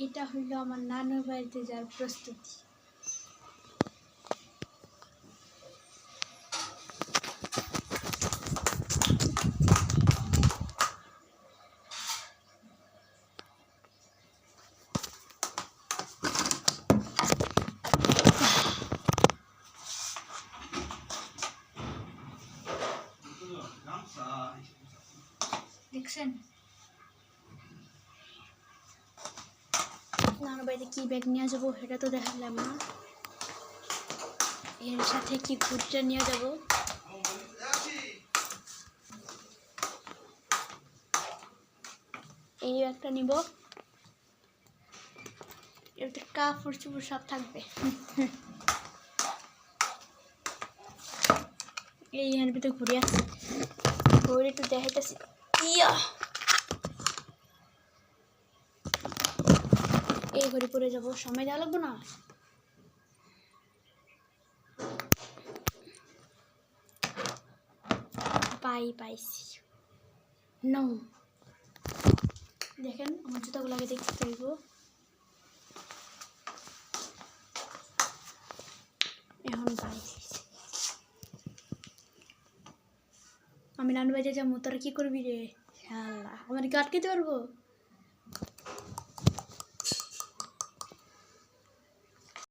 এটা হইল আমার নানুর বাড়িতে যাওয়ার প্রস্তুতি। দেখছেন নানুর বাড়িতে কি ব্যাগ নিয়ে যাবো সেটা তো দেখালাম না, এর সাথে কি ঘুরটা নিয়ে যাবো। এই একটা নিব, এতে কাপড় চোপড় সব থাকবে। এই এর ভিতরে ঘুরে আছে, ঘুরে একটু দেখাইতেছি। ইয়া এই ঘড়ি পরে যাবো, সময় দেওয়া লাগবো না। পাইছি নো, দেখেন আমার জুতাগুলো আগে দেখতে চাইব। এখন পাইছি, আমি নানু বাড়িতে যাবো, তোরা কি করবি রে? আল্লাহ, আমার কি আটকাতে পারবো?